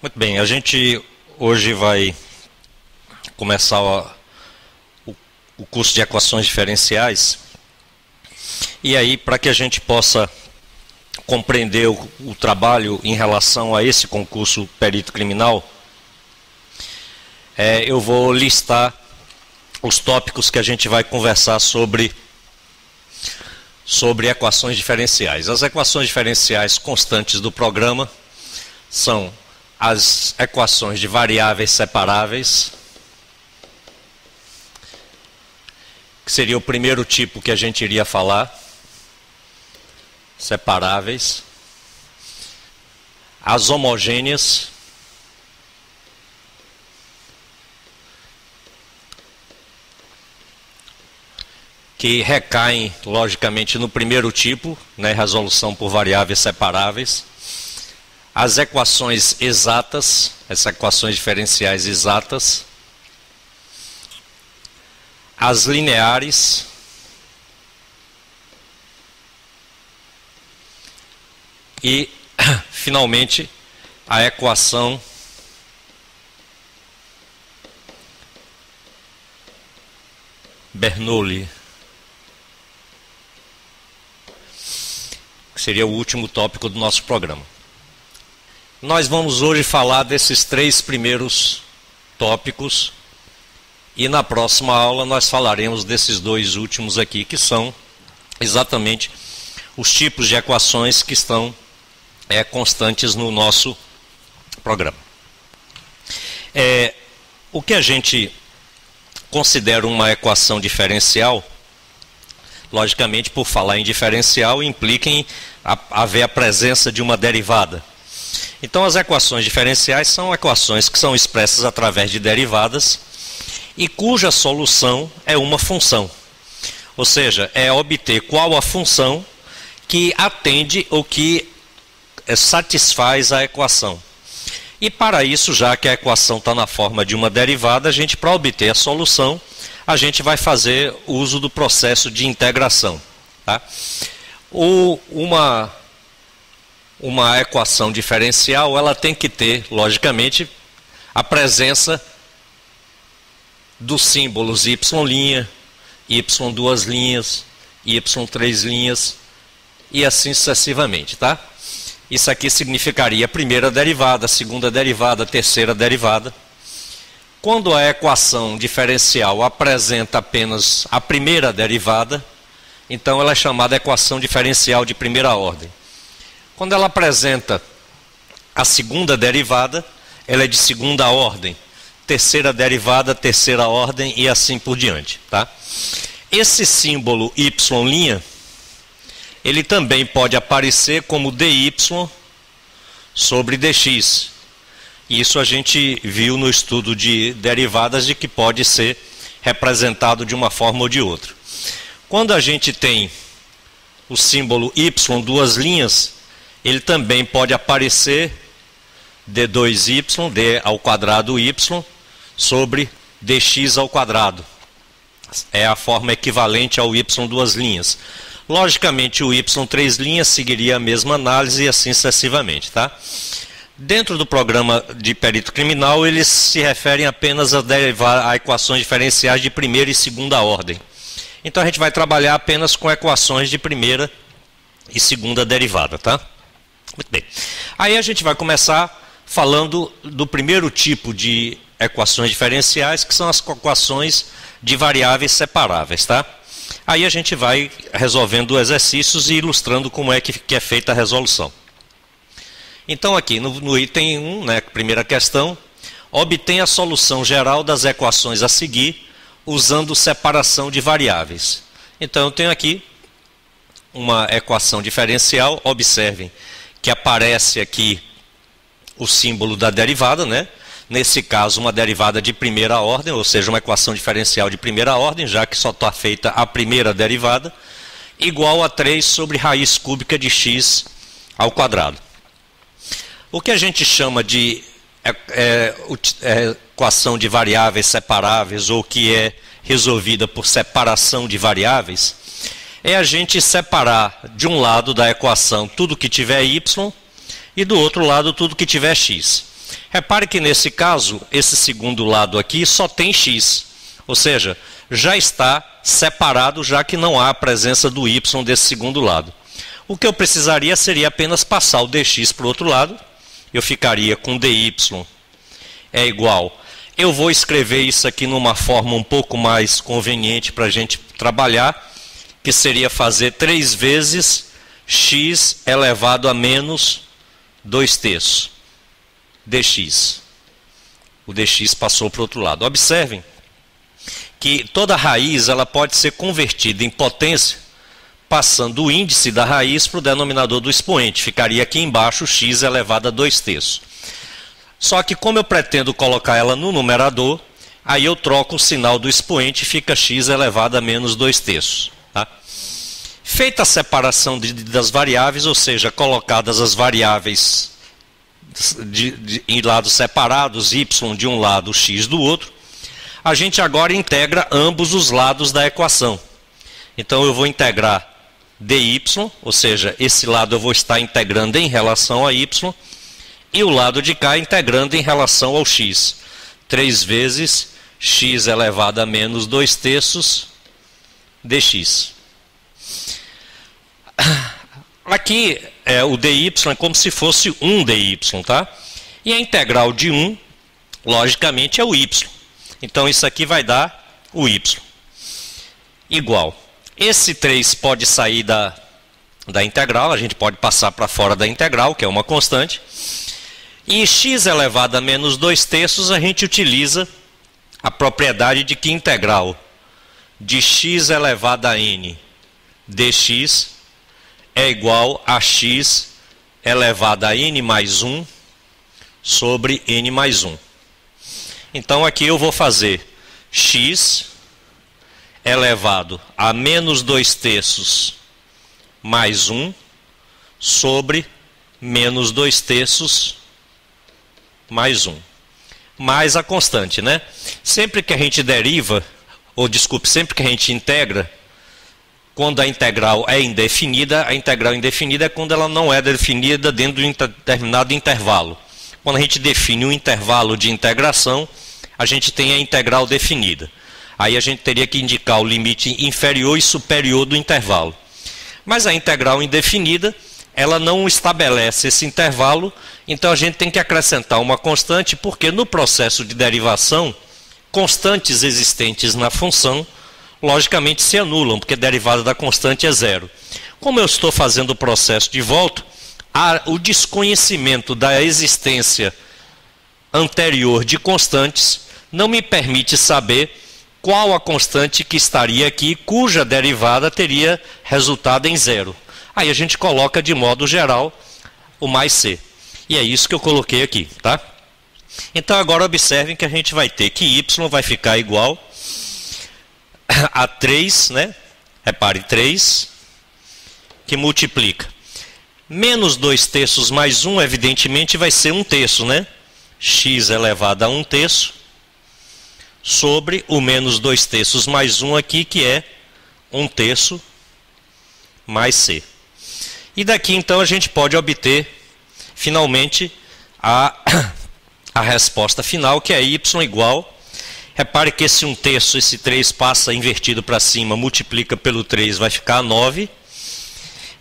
Muito bem, a gente hoje vai começar o curso de equações diferenciais. E aí, para que a gente possa compreender o trabalho em relação a esse concurso perito criminal, eu vou listar os tópicos que a gente vai conversar sobre equações diferenciais. As equações diferenciais constantes do programa são as equações de variáveis separáveis, que seria o primeiro tipo que a gente iria falar, separáveis, as homogêneas, que recaem, logicamente, no primeiro tipo, né, resolução por variáveis separáveis, as equações exatas, as equações diferenciais exatas, as lineares, e, finalmente, a equação Bernoulli, que seria o último tópico do nosso programa. Nós vamos hoje falar desses três primeiros tópicos e na próxima aula nós falaremos desses dois últimos aqui, que são exatamente os tipos de equações que estão constantes no nosso programa. O que a gente considera uma equação diferencial, logicamente, por falar em diferencial, implica em haver a presença de uma derivada. Então, as equações diferenciais são equações que são expressas através de derivadas e cuja solução é uma função. Ou seja, é obter qual a função que atende ou que satisfaz a equação. E para isso, já que a equação está na forma de uma derivada, a gente, para obter a solução, a gente vai fazer uso do processo de integração. Tá? Uma equação diferencial, ela tem que ter, logicamente, a presença dos símbolos y', y duas linhas, y três linhas, e assim sucessivamente, tá? Isso aqui significaria a primeira derivada, a segunda derivada, a terceira derivada. Quando a equação diferencial apresenta apenas a primeira derivada, então ela é chamada equação diferencial de primeira ordem. Quando ela apresenta a segunda derivada, ela é de segunda ordem. Terceira derivada, terceira ordem e assim por diante. Tá? Esse símbolo y', ele também pode aparecer como dy sobre dx. Isso a gente viu no estudo de derivadas de que pode ser representado de uma forma ou de outra. Quando a gente tem o símbolo y, duas linhas, ele também pode aparecer d2y, d ao quadrado y, sobre dx ao quadrado. É a forma equivalente ao y duas linhas. Logicamente, o y três linhas seguiria a mesma análise e assim sucessivamente. Tá? Dentro do programa de perito criminal, eles se referem apenas a equações diferenciais de primeira e segunda ordem. Então, a gente vai trabalhar apenas com equações de primeira e segunda derivada. Tá? Muito bem. Aí a gente vai começar falando do primeiro tipo de equações diferenciais, que são as equações de variáveis separáveis. Tá? Aí a gente vai resolvendo exercícios e ilustrando como é que é feita a resolução. Então aqui no item 1, né, primeira questão, obtém a solução geral das equações a seguir usando separação de variáveis. Então eu tenho aqui uma equação diferencial, observem que aparece aqui o símbolo da derivada, né? Nesse caso, uma derivada de primeira ordem, ou seja, uma equação diferencial de primeira ordem, já que só está feita a primeira derivada, igual a 3 sobre raiz cúbica de x ao quadrado. O que a gente chama de equação de variáveis separáveis, ou que é resolvida por separação de variáveis, é a gente separar de um lado da equação tudo que tiver y e do outro lado tudo que tiver x. Repare que nesse caso, esse segundo lado aqui só tem x, ou seja, já está separado, já que não há a presença do y desse segundo lado. O que eu precisaria seria apenas passar o dx para o outro lado, eu ficaria com dy é igual. Eu vou escrever isso aqui numa forma um pouco mais conveniente para a gente trabalhar, que seria fazer 3 vezes x elevado a menos 2/3 dx. O dx passou para o outro lado. Observem que toda raiz ela pode ser convertida em potência passando o índice da raiz para o denominador do expoente. Ficaria aqui embaixo x elevado a 2/3. Só que como eu pretendo colocar ela no numerador, aí eu troco o sinal do expoente e fica x elevado a menos 2/3. Tá? Feita a separação das variáveis, ou seja, colocadas as variáveis em lados separados, y de um lado, x do outro, a gente agora integra ambos os lados da equação. Então eu vou integrar dy, ou seja, esse lado eu vou estar integrando em relação a y, e o lado de cá integrando em relação ao x. 3 vezes x elevado a menos 2/3 dx. Aqui o dy é como se fosse 1 dy, tá? E a integral de 1, logicamente, é o y. Então isso aqui vai dar o y. Igual. Esse 3 pode sair da integral, a gente pode passar para fora da integral, que é uma constante. E x elevado a menos 2/3, a gente utiliza a propriedade de que integral de x elevado a n dx é igual a x elevado a n mais 1 sobre n mais 1. Então aqui eu vou fazer x elevado a menos 2/3 mais 1 sobre menos 2/3 mais 1. Mais a constante, né? Sempre que a gente deriva, ou desculpe, sempre que a gente integra, quando a integral é indefinida, a integral indefinida é quando ela não é definida dentro de um determinado intervalo. Quando a gente define um intervalo de integração, a gente tem a integral definida. Aí a gente teria que indicar o limite inferior e superior do intervalo. Mas a integral indefinida, ela não estabelece esse intervalo, então a gente tem que acrescentar uma constante, porque no processo de derivação, constantes existentes na função, logicamente se anulam, porque a derivada da constante é zero. Como eu estou fazendo o processo de volta, o desconhecimento da existência anterior de constantes não me permite saber qual a constante que estaria aqui, cuja derivada teria resultado em zero. Aí a gente coloca de modo geral o mais c. E é isso que eu coloquei aqui, tá? Então agora observem que a gente vai ter que y vai ficar igual a 3, né? Repare, 3, que multiplica. Menos 2/3 mais 1, evidentemente, vai ser 1/3, né? X elevado a 1/3 sobre o menos 2/3 mais 1 aqui, que é 1/3 mais c. E daqui, então, a gente pode obter, finalmente, a resposta final, que é y igual. Repare que esse 1/3, esse 3 passa invertido para cima, multiplica pelo 3, vai ficar 9.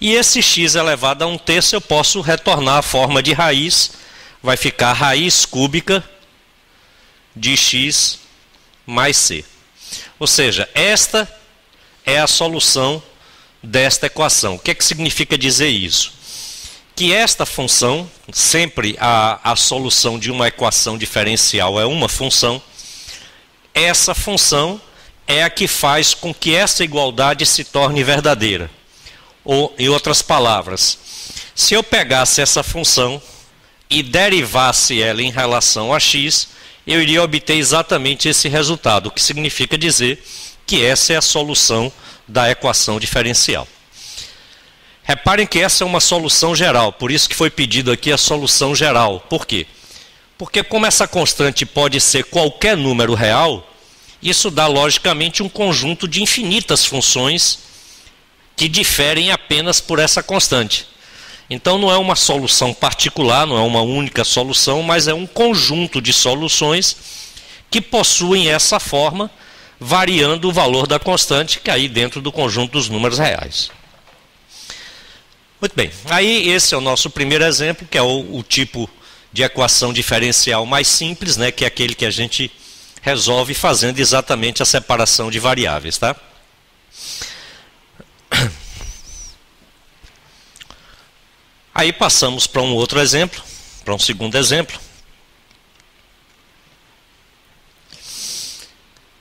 E esse x elevado a 1/3 eu posso retornar a forma de raiz, vai ficar raiz cúbica de x mais c. Ou seja, esta é a solução desta equação. O que é que significa dizer isso? Que esta função, sempre a solução de uma equação diferencial é uma função, essa função é a que faz com que essa igualdade se torne verdadeira. Ou, em outras palavras, se eu pegasse essa função e derivasse ela em relação a x, eu iria obter exatamente esse resultado, o que significa dizer que essa é a solução da equação diferencial. Reparem que essa é uma solução geral, por isso que foi pedido aqui a solução geral. Por quê? Porque como essa constante pode ser qualquer número real, isso dá logicamente um conjunto de infinitas funções que diferem apenas por essa constante. Então não é uma solução particular, não é uma única solução, mas é um conjunto de soluções que possuem essa forma, variando o valor da constante, que é aí dentro do conjunto dos números reais. Muito bem, aí esse é o nosso primeiro exemplo, que é o tipo de equação diferencial mais simples, né, que é aquele que a gente resolve fazendo exatamente a separação de variáveis, tá? Aí passamos para um outro exemplo, para um segundo exemplo.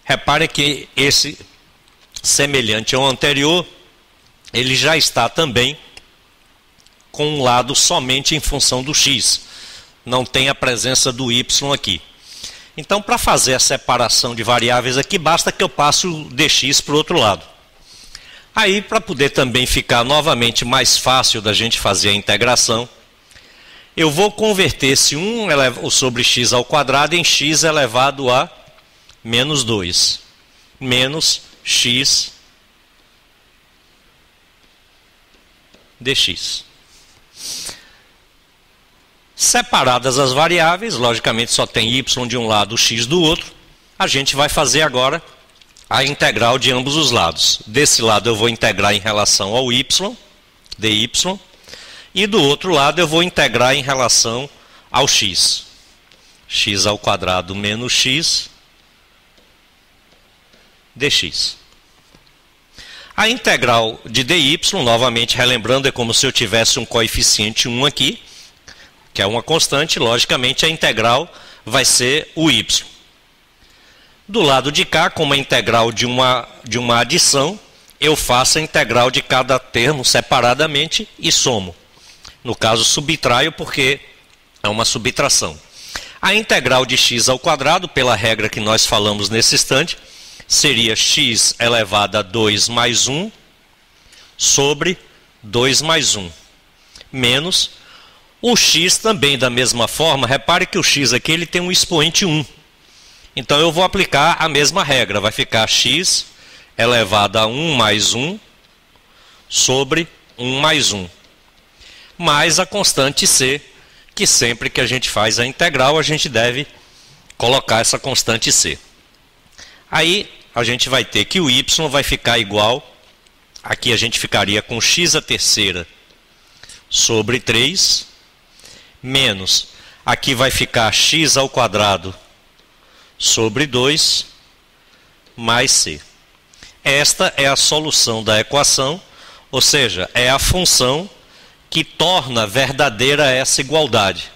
Reparem que esse, semelhante ao anterior, ele já está também com um lado somente em função do x. Não tem a presença do y aqui. Então, para fazer a separação de variáveis aqui, basta que eu passe o dx para o outro lado. Aí, para poder também ficar novamente mais fácil da gente fazer a integração, eu vou converter esse 1 sobre x ao quadrado em x elevado a menos 2, menos x dx. Separadas as variáveis, logicamente só tem y de um lado, x do outro, a gente vai fazer agora a integral de ambos os lados. Desse lado eu vou integrar em relação ao y, dy, e do outro lado eu vou integrar em relação ao x. X ao quadrado menos x dx. A integral de dy, novamente relembrando, é como se eu tivesse um coeficiente 1 aqui, que é uma constante, logicamente a integral vai ser o y. Do lado de cá, como a integral de uma adição, eu faço a integral de cada termo separadamente e somo. No caso, subtraio porque é uma subtração. A integral de x ao quadrado, pela regra que nós falamos nesse instante, seria x elevado a 2 mais 1 sobre 2 mais 1, menos o x também da mesma forma. Repare que o x aqui ele tem um expoente 1. Então eu vou aplicar a mesma regra. Vai ficar x elevado a 1 mais 1 sobre 1 mais 1. Mais a constante c, que sempre que a gente faz a integral, a gente deve colocar essa constante c. Aí a gente vai ter que o y vai ficar igual, aqui a gente ficaria com x a terceira sobre 3, menos, aqui vai ficar x ao quadrado sobre 2, mais c. Esta é a solução da equação, ou seja, é a função que torna verdadeira essa igualdade.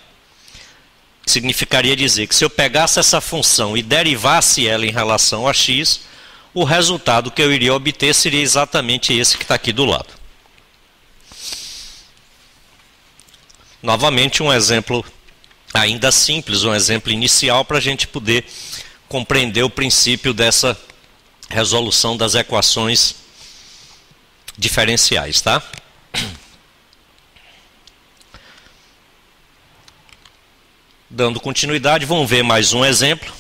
Significaria dizer que se eu pegasse essa função e derivasse ela em relação a x, o resultado que eu iria obter seria exatamente esse que está aqui do lado. Novamente um exemplo ainda simples, um exemplo inicial para a gente poder compreender o princípio dessa resolução das equações diferenciais, tá? Dando continuidade, vamos ver mais um exemplo.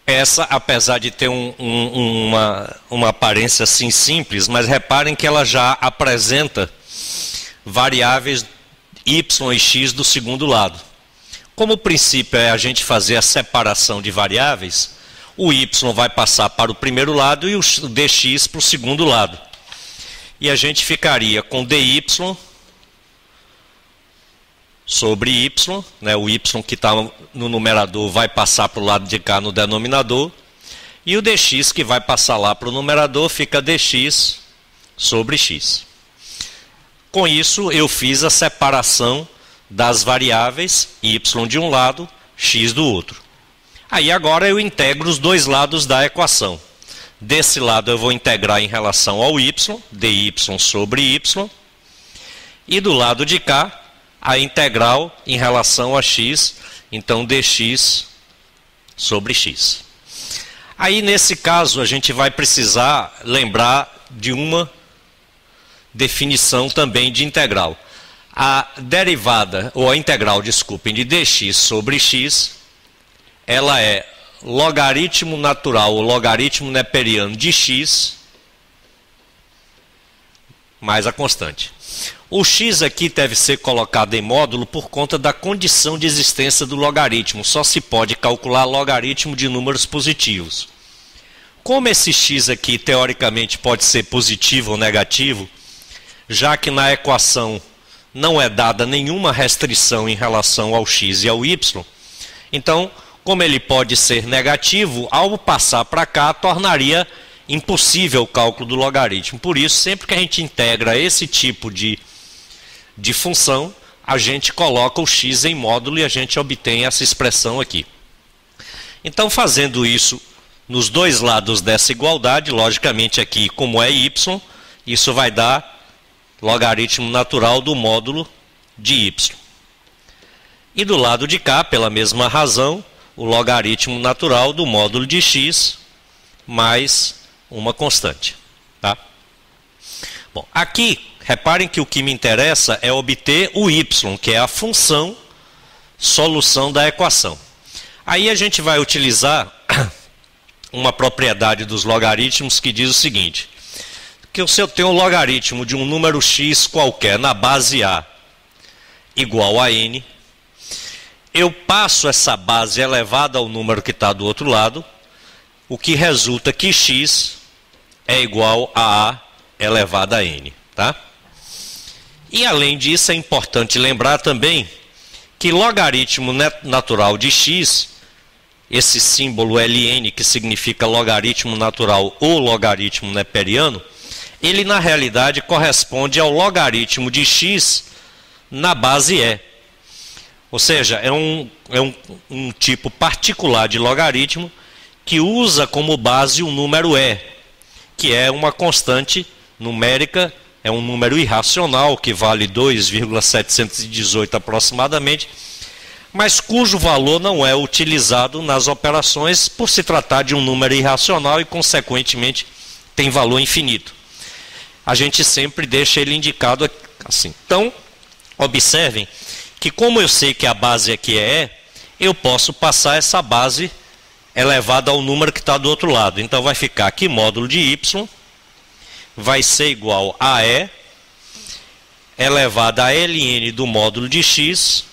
Essa, apesar de ter uma aparência assim simples, mas reparem que ela já apresenta variáveis y e x do segundo lado. Como o princípio é a gente fazer a separação de variáveis, o y vai passar para o primeiro lado e o dx para o segundo lado. E a gente ficaria com dy sobre y, né, o y que está no numerador vai passar para o lado de cá no denominador, e o dx que vai passar lá para o numerador fica dx sobre x. Com isso, eu fiz a separação das variáveis y de um lado, x do outro. Aí agora eu integro os dois lados da equação. Desse lado eu vou integrar em relação ao y, dy sobre y, e do lado de cá, a integral em relação a x, então dx sobre x. Aí nesse caso a gente vai precisar lembrar de uma definição também de integral. A derivada, ou a integral, desculpem, de dx sobre x, ela é logaritmo natural ou logaritmo neperiano de x mais a constante. O x aqui deve ser colocado em módulo por conta da condição de existência do logaritmo. Só se pode calcular logaritmo de números positivos. Como esse x aqui teoricamente pode ser positivo ou negativo, já que na equação não é dada nenhuma restrição em relação ao x e ao y, então, como ele pode ser negativo, ao passar para cá, tornaria impossível o cálculo do logaritmo. Por isso, sempre que a gente integra esse tipo de função, a gente coloca o x em módulo e a gente obtém essa expressão aqui. Então, fazendo isso nos dois lados dessa igualdade, logicamente aqui, como é y, isso vai dar logaritmo natural do módulo de y. E do lado de cá, pela mesma razão, o logaritmo natural do módulo de x mais uma constante. Tá? Bom, aqui, reparem que o que me interessa é obter o y, que é a função solução da equação. Aí a gente vai utilizar uma propriedade dos logaritmos que diz o seguinte, que se eu tenho um logaritmo de um número x qualquer na base A igual a n, eu passo essa base elevada ao número que está do outro lado, o que resulta que x é igual a elevado a n. Tá? E além disso, é importante lembrar também que logaritmo natural de x, esse símbolo ln, que significa logaritmo natural ou logaritmo neperiano, ele na realidade corresponde ao logaritmo de x na base e. Ou seja, é um tipo particular de logaritmo que usa como base o número e, que é uma constante numérica, é um número irracional que vale 2,718 aproximadamente, mas cujo valor não é utilizado nas operações por se tratar de um número irracional e, consequentemente, tem valor infinito. A gente sempre deixa ele indicado assim. Então, observem que como eu sei que a base aqui é E, eu posso passar essa base elevada ao número que está do outro lado. Então vai ficar aqui módulo de y vai ser igual a E elevado a ln do módulo de x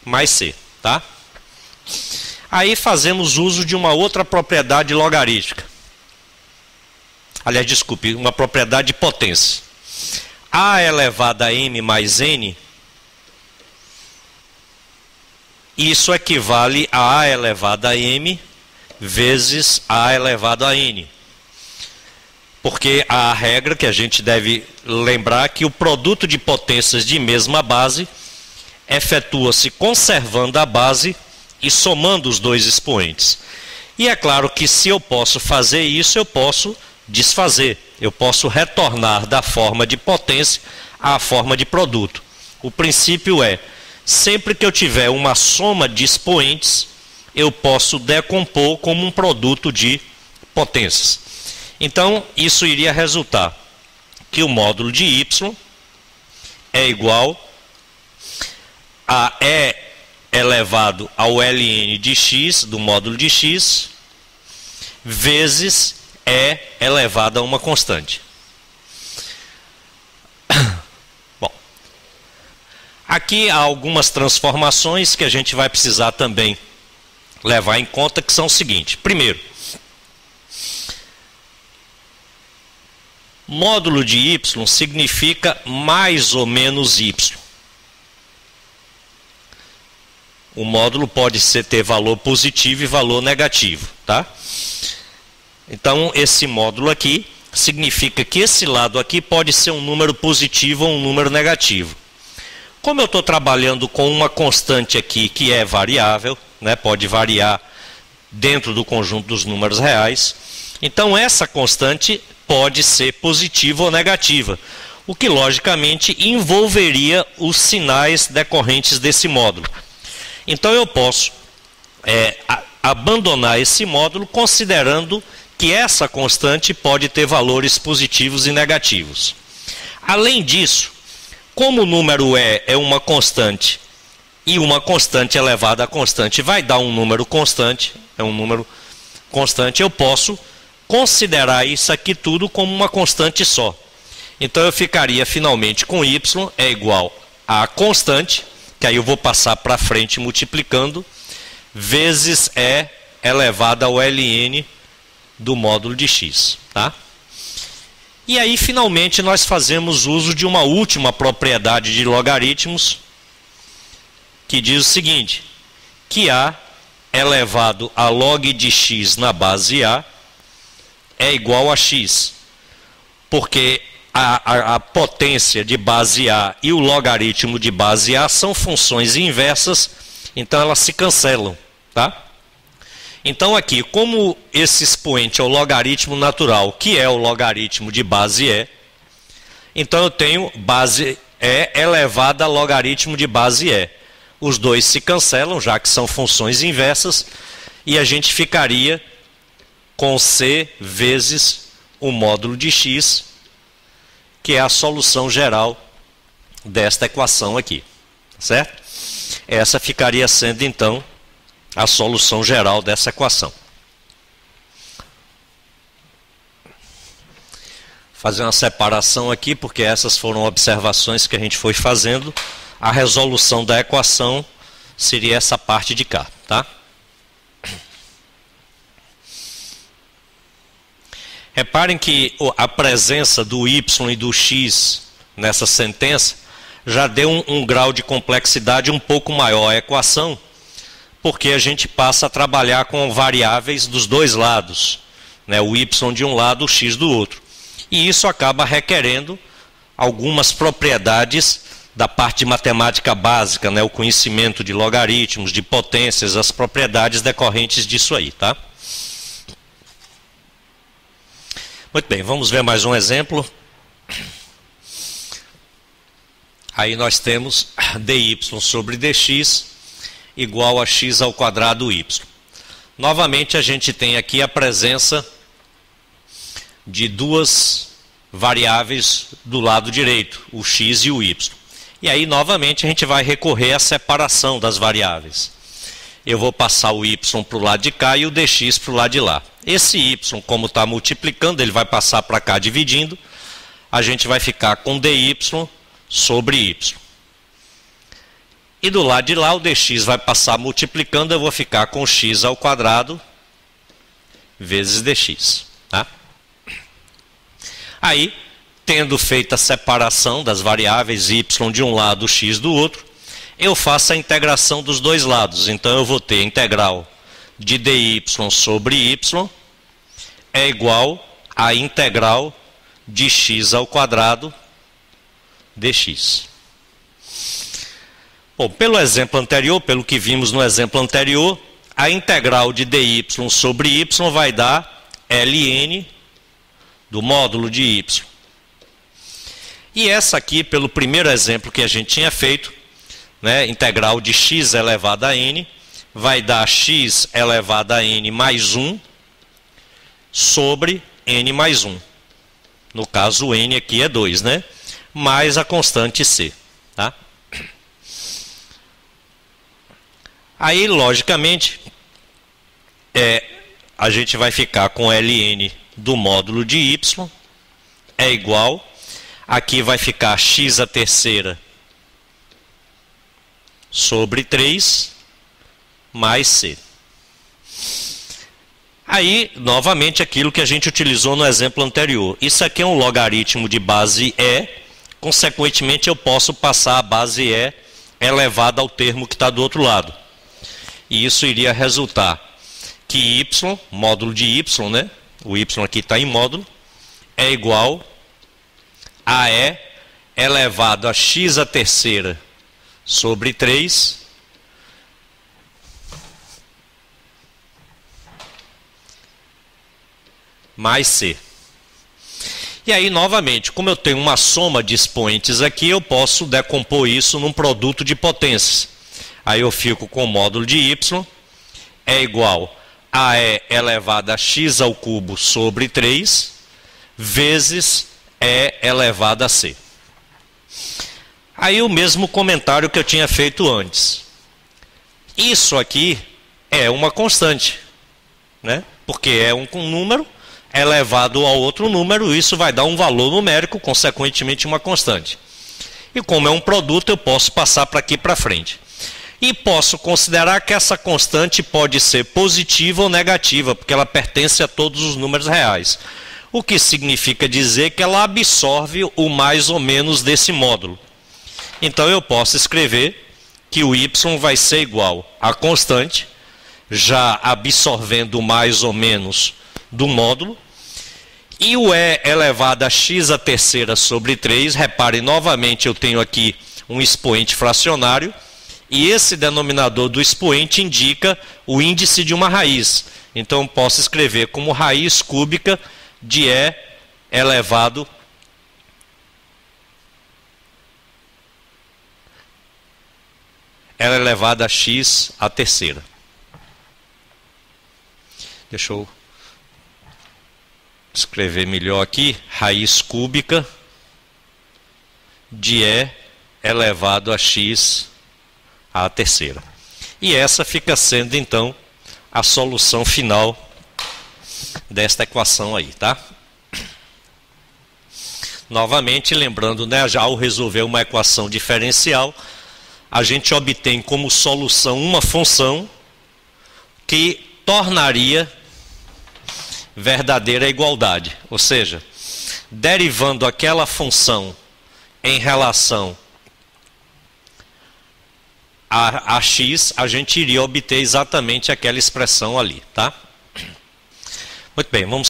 mais c. Tá? Aí fazemos uso de uma outra propriedade logarítmica. Aliás, desculpe, uma propriedade de potência. A elevado a m mais n, isso equivale a elevado a m vezes a elevado a n. Porque a regra que a gente deve lembrar é que o produto de potências de mesma base efetua-se conservando a base e somando os dois expoentes. E é claro que se eu posso fazer isso, eu posso desfazer. Eu posso retornar da forma de potência à forma de produto. O princípio é, sempre que eu tiver uma soma de expoentes, eu posso decompor como um produto de potências. Então, isso iria resultar que o módulo de y é igual a E elevado ao ln de x, do módulo de x, vezes E elevado a uma constante. Bom, aqui há algumas transformações que a gente vai precisar também levar em conta, que são o seguinte. Primeiro, módulo de y significa mais ou menos y. O módulo pode ter valor positivo e valor negativo, tá? Então, esse módulo aqui significa que esse lado aqui pode ser um número positivo ou um número negativo. Como eu estou trabalhando com uma constante aqui que é variável, né, pode variar dentro do conjunto dos números reais, então essa constante pode ser positiva ou negativa, o que logicamente envolveria os sinais decorrentes desse módulo. Então eu posso abandonar esse módulo considerando que essa constante pode ter valores positivos e negativos. Além disso, como o número E é uma constante e uma constante elevada a constante vai dar um número constante, eu posso considerar isso aqui tudo como uma constante só. Então eu ficaria finalmente com y é igual a constante, que aí eu vou passar para frente multiplicando, vezes e elevado ao ln do módulo de x. Tá? E aí finalmente nós fazemos uso de uma última propriedade de logaritmos, que diz o seguinte, que a elevado a log de x na base a é igual a x, porque a potência de base a e o logaritmo de base a são funções inversas, então elas se cancelam. Tá? Então aqui, como esse expoente é o logaritmo natural, que é o logaritmo de base e, então eu tenho base e elevada a logaritmo de base e. Os dois se cancelam, já que são funções inversas, e a gente ficaria com c vezes o módulo de x, que é a solução geral desta equação aqui. Certo? Essa ficaria sendo, então, a solução geral dessa equação. Fazer uma separação aqui, porque essas foram observações que a gente foi fazendo. A resolução da equação seria essa parte de cá, tá? Reparem que a presença do y e do x nessa sentença já deu um grau de complexidade um pouco maior à equação, porque a gente passa a trabalhar com variáveis dos dois lados, né? O y de um lado, o x do outro. E isso acaba requerendo algumas propriedades da parte de matemática básica, né? O conhecimento de logaritmos, de potências, as propriedades decorrentes disso aí. Tá? Muito bem, vamos ver mais um exemplo. Aí nós temos dy sobre dx igual a x ao quadrado y. Novamente a gente tem aqui a presença de duas variáveis do lado direito, o x e o y. E aí novamente a gente vai recorrer à separação das variáveis. Eu vou passar o y para o lado de cá e o dx para o lado de lá. Esse y, como está multiplicando, ele vai passar para cá dividindo. A gente vai ficar com dy sobre y. E do lado de lá o dx vai passar multiplicando, eu vou ficar com x ao quadrado vezes dx. Tá? Aí, tendo feito a separação das variáveis y de um lado, x do outro, eu faço a integração dos dois lados. Então eu vou ter a integral de dy sobre y é igual à integral de x ao quadrado dx. Bom, pelo exemplo anterior, pelo que vimos no exemplo anterior, a integral de dy sobre y vai dar ln do módulo de y. E essa aqui, pelo primeiro exemplo que a gente tinha feito, né, integral de x elevado a n, vai dar x elevado a n mais 1 sobre n mais 1. No caso, o n aqui é 2, né? Mais a constante c. Tá? Aí, logicamente, a gente vai ficar com ln do módulo de y é igual, aqui vai ficar x a terceira sobre 3 mais c. Aí, novamente, aquilo que a gente utilizou no exemplo anterior. Isso aqui é um logaritmo de base e, consequentemente eu posso passar a base e elevada ao termo que está do outro lado. E isso iria resultar que y, módulo de y, né? O y aqui está em módulo, é igual a e elevado a x a terceira sobre 3 mais c. E aí, novamente, como eu tenho uma soma de expoentes aqui, eu posso decompor isso num produto de potências. Aí eu fico com o módulo de y é igual a e elevado a x ao cubo sobre 3 vezes e elevado a c. Aí o mesmo comentário que eu tinha feito antes. Isso aqui é uma constante, né? Porque é um número, elevado ao outro número, isso vai dar um valor numérico, consequentemente uma constante. E como é um produto, eu posso passar para aqui para frente. E posso considerar que essa constante pode ser positiva ou negativa, porque ela pertence a todos os números reais. O que significa dizer que ela absorve o mais ou menos desse módulo. Então eu posso escrever que o y vai ser igual a constante, já absorvendo o mais ou menos do módulo, e o e elevado a x à terceira sobre 3, repare novamente, eu tenho aqui um expoente fracionário, e esse denominador do expoente indica o índice de uma raiz. Então eu posso escrever como raiz cúbica de e elevado a x à terceira. Deixa eu escrever melhor aqui, raiz cúbica de e elevado a x à terceira. E essa fica sendo, então, a solução final desta equação aí, tá? Novamente, lembrando, né, já ao resolver uma equação diferencial, a gente obtém como solução uma função que tornaria verdadeira igualdade. Ou seja, derivando aquela função em relação a x, a gente iria obter exatamente aquela expressão ali, tá? Muito bem, vamos